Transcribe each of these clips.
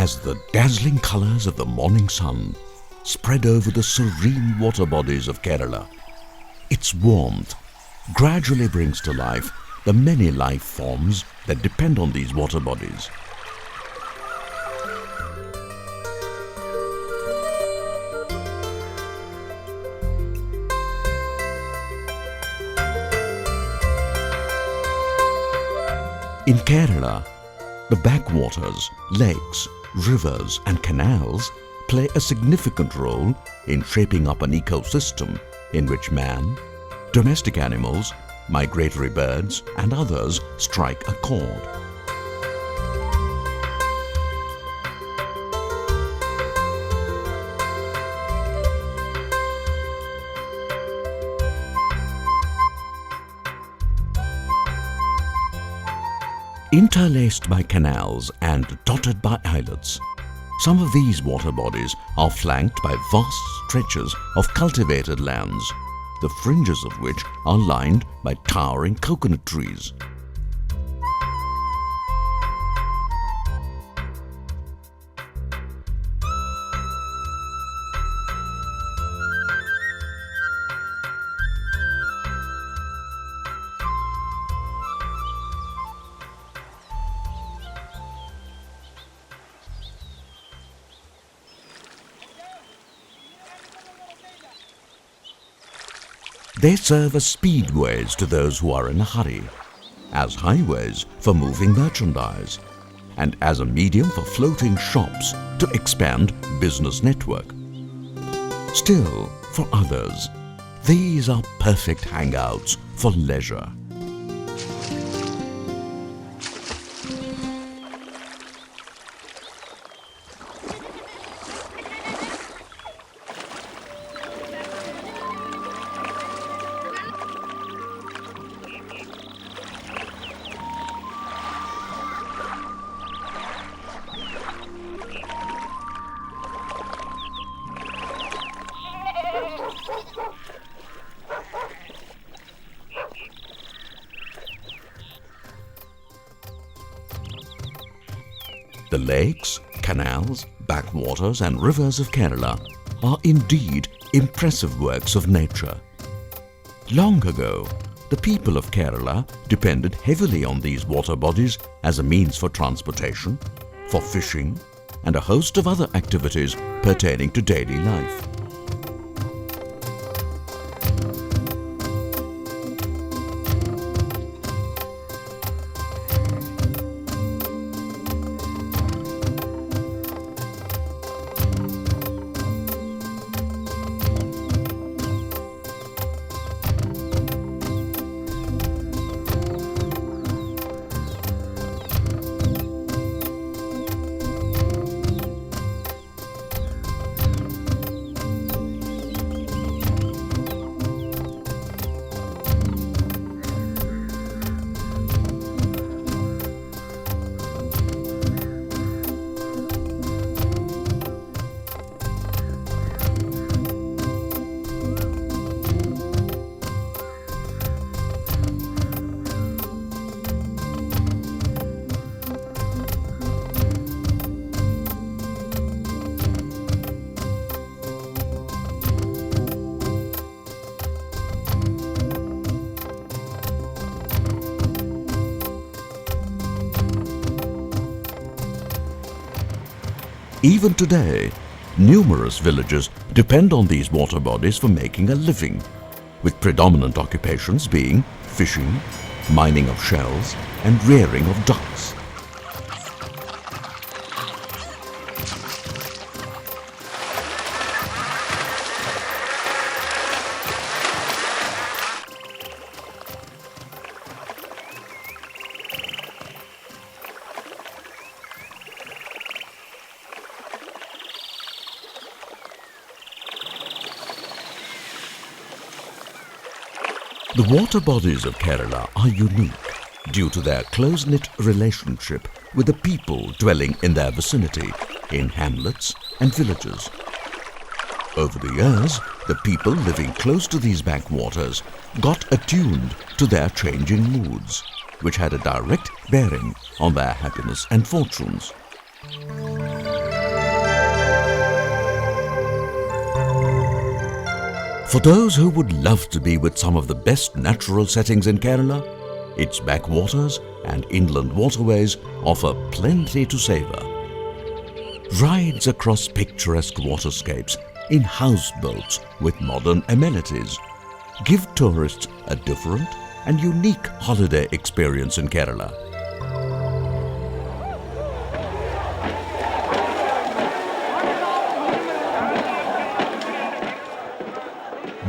As the dazzling colors of the morning sun spread over the serene water bodies of Kerala, its warmth gradually brings to life the many life forms that depend on these water bodies. In Kerala, the backwaters, lakes, rivers and canals play a significant role in shaping up an ecosystem in which man, domestic animals, migratory birds and others strike a chord. Interlaced by canals and dotted by islets, some of these water bodies are flanked by vast stretches of cultivated lands, the fringes of which are lined by towering coconut trees. They serve as speedways to those who are in a hurry, as highways for moving merchandise, and as a medium for floating shops to expand business network. Still, for others, these are perfect hangouts for leisure. The lakes, canals, backwaters and rivers of Kerala are indeed impressive works of nature. Long ago, the people of Kerala depended heavily on these water bodies as a means for transportation, for fishing and a host of other activities pertaining to daily life. Even today, numerous villages depend on these water bodies for making a living, with predominant occupations being fishing, mining of shells and rearing of ducks. The water bodies of Kerala are unique due to their close-knit relationship with the people dwelling in their vicinity, in hamlets and villages. Over the years, the people living close to these backwaters got attuned to their changing moods, which had a direct bearing on their happiness and fortunes. For those who would love to be with some of the best natural settings in Kerala, its backwaters and inland waterways offer plenty to savor. Rides across picturesque waterscapes in houseboats with modern amenities give tourists a different and unique holiday experience in Kerala.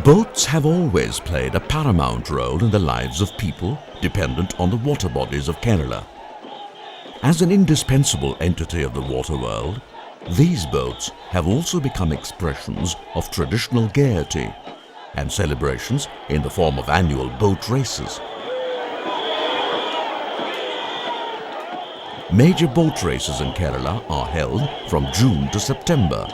Boats have always played a paramount role in the lives of people dependent on the water bodies of Kerala. As an indispensable entity of the water world, these boats have also become expressions of traditional gaiety and celebrations in the form of annual boat races. Major boat races in Kerala are held from June to September,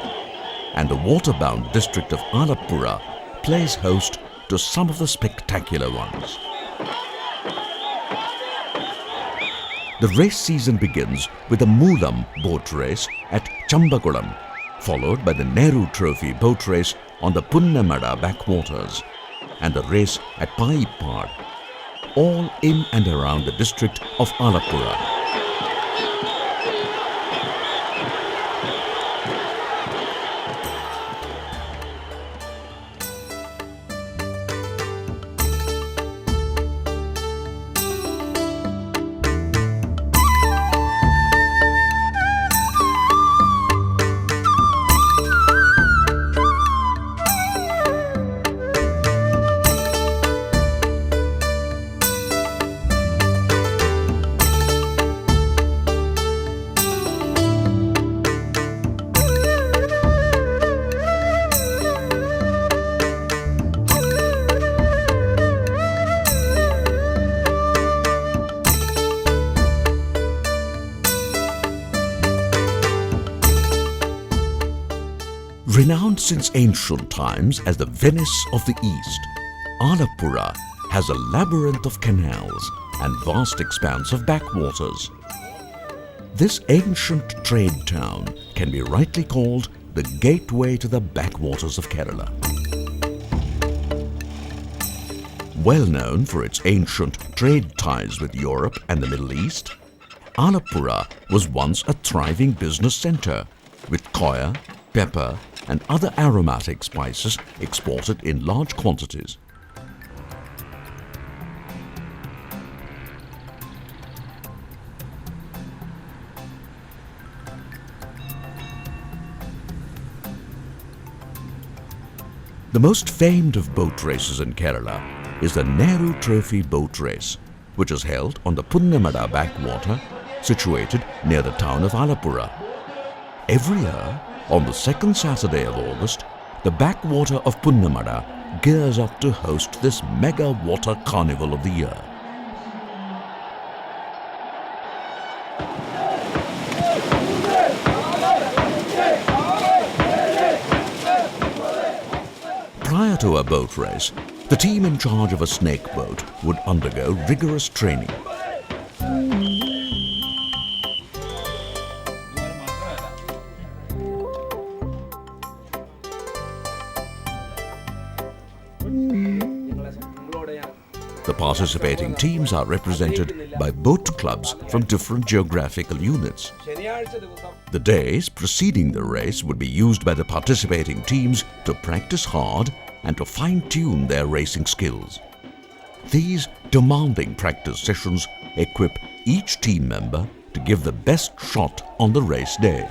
and the waterbound district of Alappuzha plays host to some of the spectacular ones. The race season begins with the Moolam boat race at Chambakulam, followed by the Nehru Trophy boat race on the Punnamada backwaters and the race at Paipad, all in and around the district of Alappuzha. Renowned since ancient times as the Venice of the East, Alappuzha has a labyrinth of canals and vast expanse of backwaters. This ancient trade town can be rightly called the gateway to the backwaters of Kerala. Well known for its ancient trade ties with Europe and the Middle East, Alappuzha was once a thriving business centre with coir, pepper and other aromatic spices exported in large quantities. The most famed of boat races in Kerala is the Nehru Trophy boat race, which is held on the Punnamada backwater situated near the town of Alappuzha. Every year, on the second Saturday of August, the backwater of Punnamada gears up to host this mega water carnival of the year. Prior to a boat race, the team in charge of a snake boat would undergo rigorous training. The participating teams are represented by boat clubs from different geographical units. The days preceding the race would be used by the participating teams to practice hard and to fine-tune their racing skills. These demanding practice sessions equip each team member to give the best shot on the race day.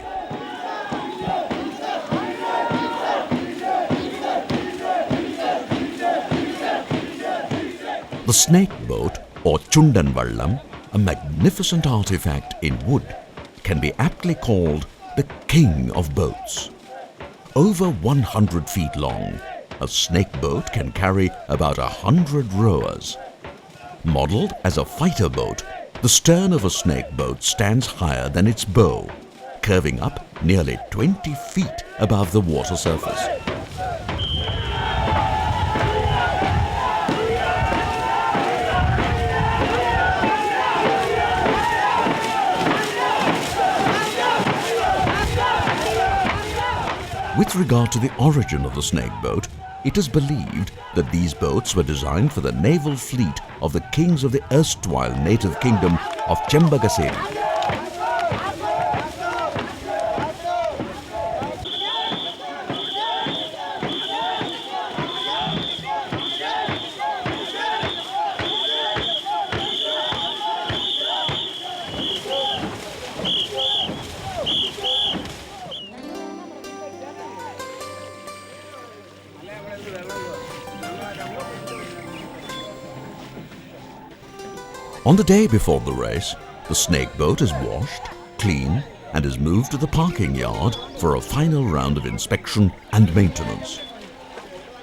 The snake boat, or Chundan Vallam, a magnificent artifact in wood, can be aptly called the king of boats. Over 100 feet long, a snake boat can carry about 100 rowers. Modelled as a fighter boat, the stern of a snake boat stands higher than its bow, curving up nearly 20 feet above the water surface. With regard to the origin of the snake boat, It is believed that these boats were designed for the naval fleet of the kings of the erstwhile native kingdom of Chembagaseri. On the day before the race, the snake boat is washed, cleaned, and is moved to the parking yard for a final round of inspection and maintenance.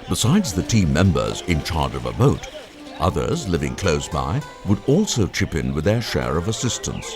Besides the team members in charge of a boat, others living close by would also chip in with their share of assistance.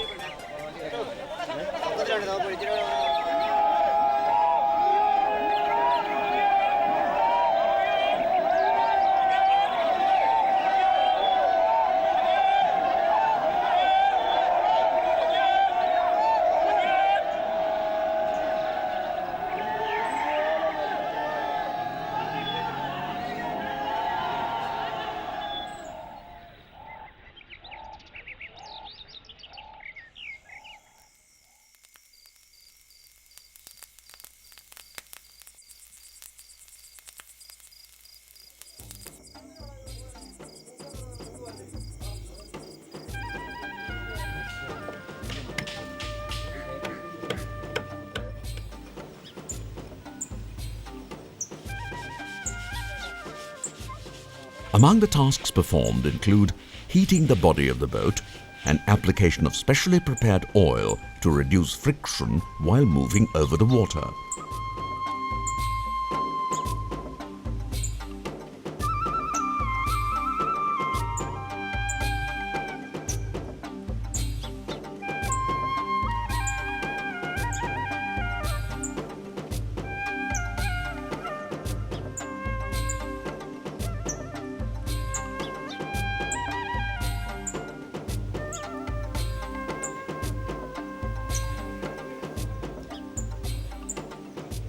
Among the tasks performed include heating the body of the boat and application of specially prepared oil to reduce friction while moving over the water.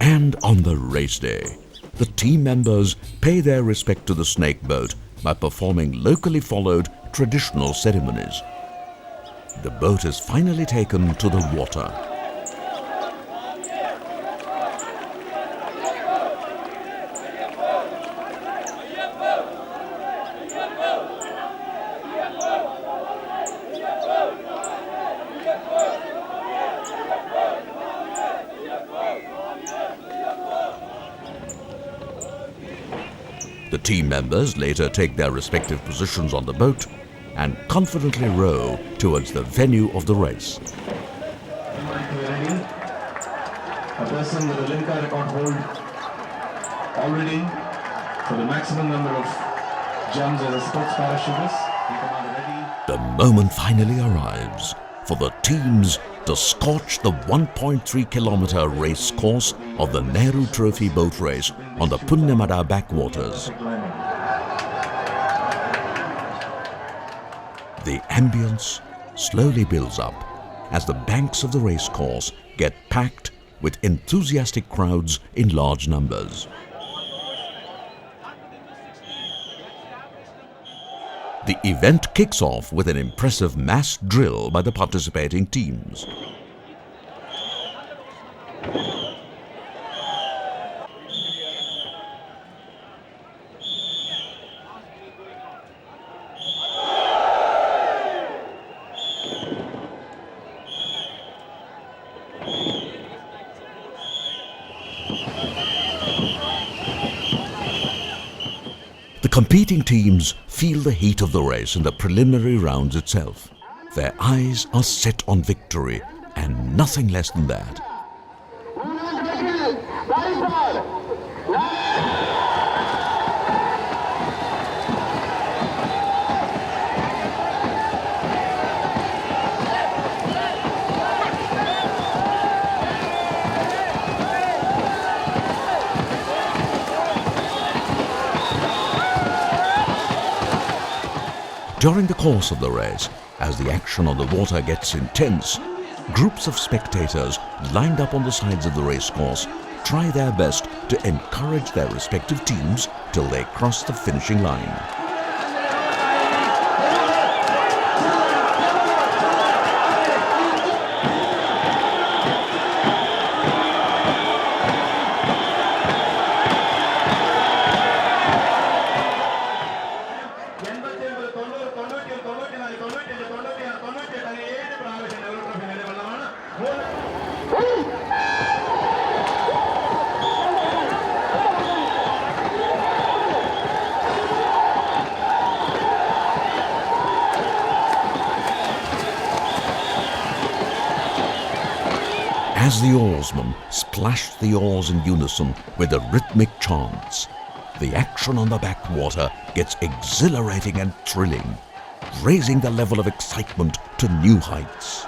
And on the race day, the team members pay their respect to the snake boat by performing locally followed traditional ceremonies. The boat is finally taken to the water. The team members later take their respective positions on the boat and confidently row towards the venue of the race. A person with a Limca record hold already for the maximum number of jumps as a sports parachutist. The moment finally arrives for the teams to scorch the 1.3-kilometer race course of the Nehru Trophy boat race on the Punnamada backwaters. The ambience slowly builds up as the banks of the racecourse get packed with enthusiastic crowds in large numbers. The event kicks off with an impressive mass drill by the participating teams. The competing teams feel the heat of the race in the preliminary rounds itself. Their eyes are set on victory and nothing less than that. During the course of the race, as the action on the water gets intense, groups of spectators lined up on the sides of the racecourse try their best to encourage their respective teams till they cross the finishing line. As the oarsmen splashed the oars in unison with a rhythmic chants, the action on the backwater gets exhilarating and thrilling, raising the level of excitement to new heights.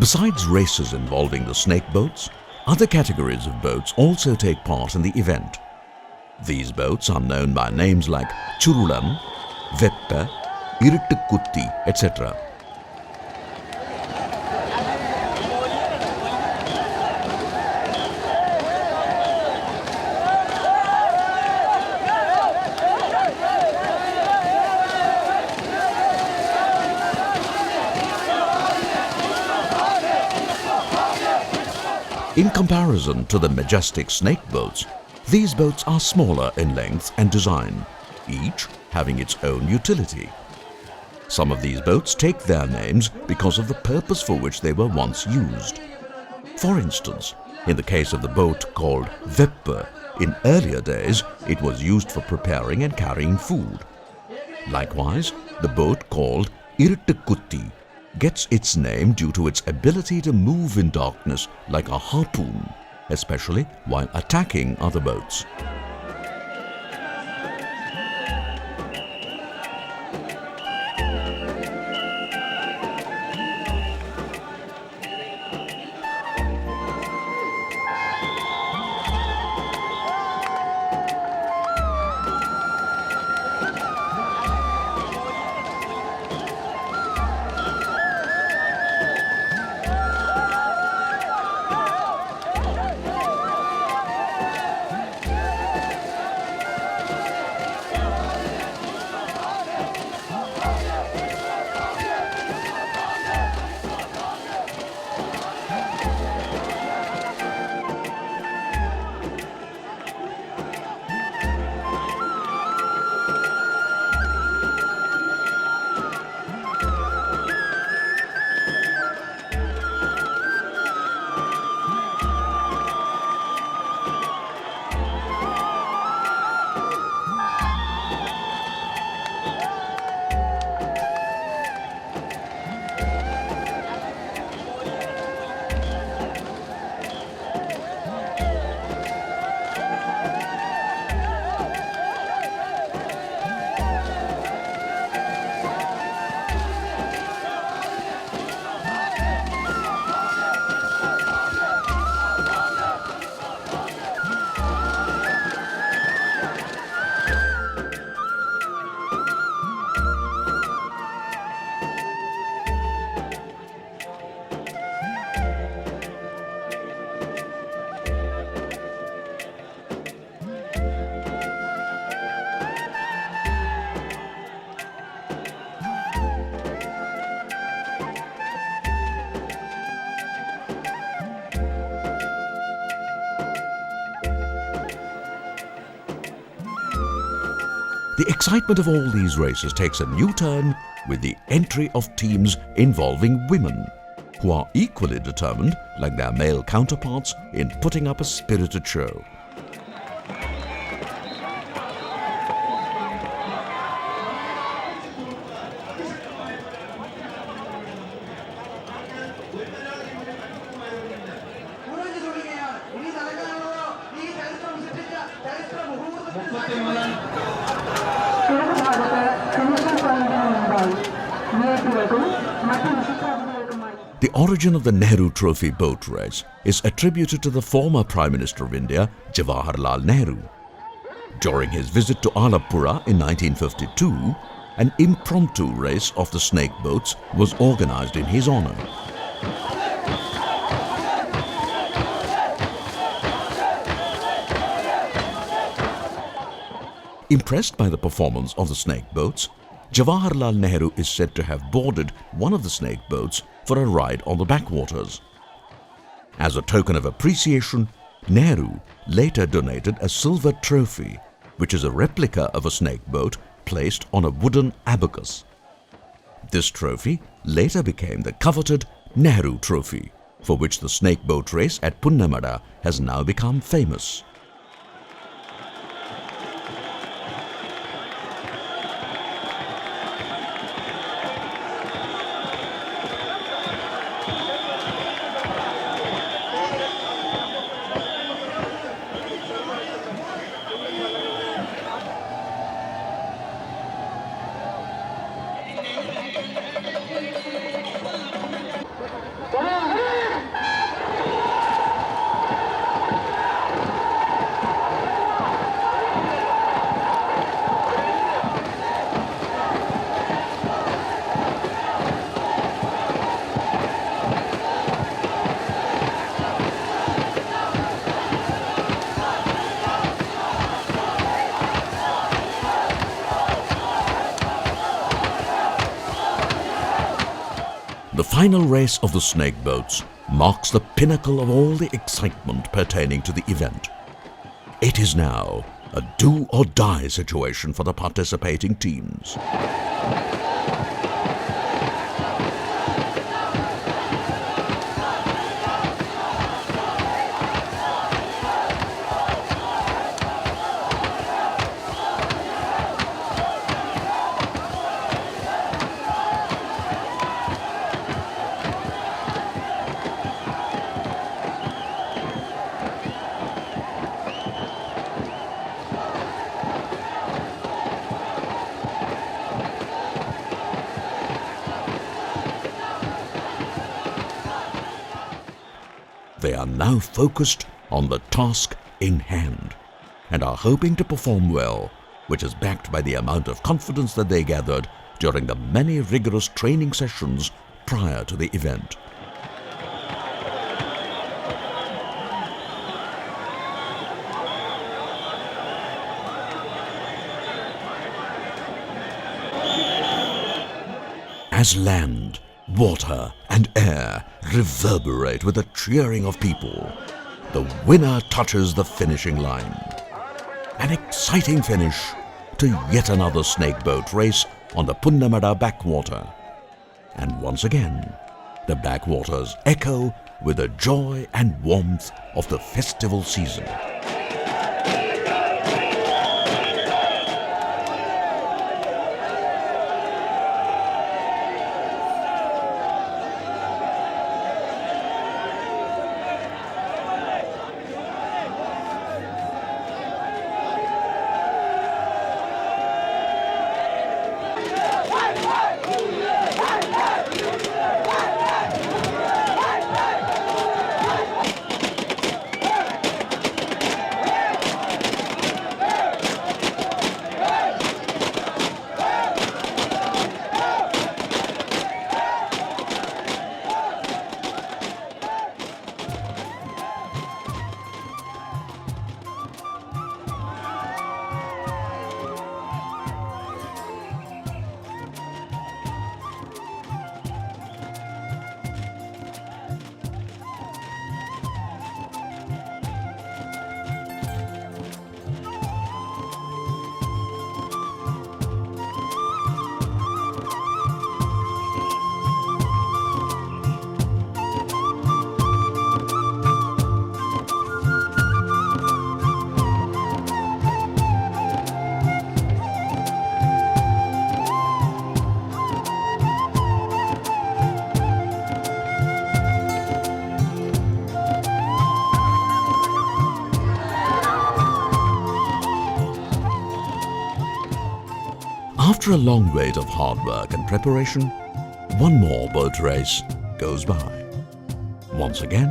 Besides races involving the snake boats, other categories of boats also take part in the event. These boats are known by names like Churulan, Veppa, Iruttukutti, etc. In comparison to the majestic snake boats, these boats are smaller in length and design, each having its own utility. Some of these boats take their names because of the purpose for which they were once used. For instance, in the case of the boat called Veppa, in earlier days it was used for preparing and carrying food. Likewise, the boat called Iruttukutti gets its name due to its ability to move in darkness like a harpoon, especially while attacking other boats. The excitement of all these races takes a new turn with the entry of teams involving women, who are equally determined, like their male counterparts, in putting up a spirited show. The origin of the Nehru Trophy boat race is attributed to the former Prime Minister of India, Jawaharlal Nehru. During his visit to Alappuzha in 1952, an impromptu race of the snake boats was organized in his honor. Impressed by the performance of the snake boats, Jawaharlal Nehru is said to have boarded one of the snake boats for a ride on the backwaters. As a token of appreciation, Nehru later donated a silver trophy, which is a replica of a snake boat placed on a wooden abacus. This trophy later became the coveted Nehru Trophy, for which the snake boat race at Punnamada has now become famous. The final race of the snake boats marks the pinnacle of all the excitement pertaining to the event. It is now a do-or-die situation for the participating teams. They are now focused on the task in hand and are hoping to perform well, which is backed by the amount of confidence that they gathered during the many rigorous training sessions prior to the event. As land, water and air reverberate with the cheering of people, the winner touches the finishing line. An exciting finish to yet another snakeboat race on the Punnamada backwater. And once again, the backwaters echo with the joy and warmth of the festival season. After a long wait of hard work and preparation, one more boat race goes by. Once again,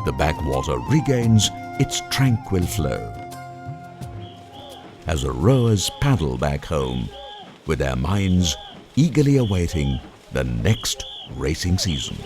the backwater regains its tranquil flow as the rowers paddle back home with their minds eagerly awaiting the next racing season.